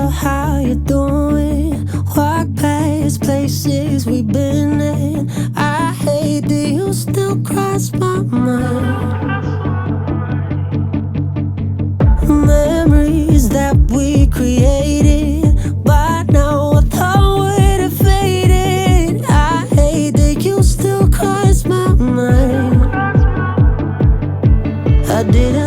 how you doing. Walk past places we've been in. I hate that you still cross my mind. Memories that we created, but now I thought we'd have faded. I hate that you still cross my mind. I didn't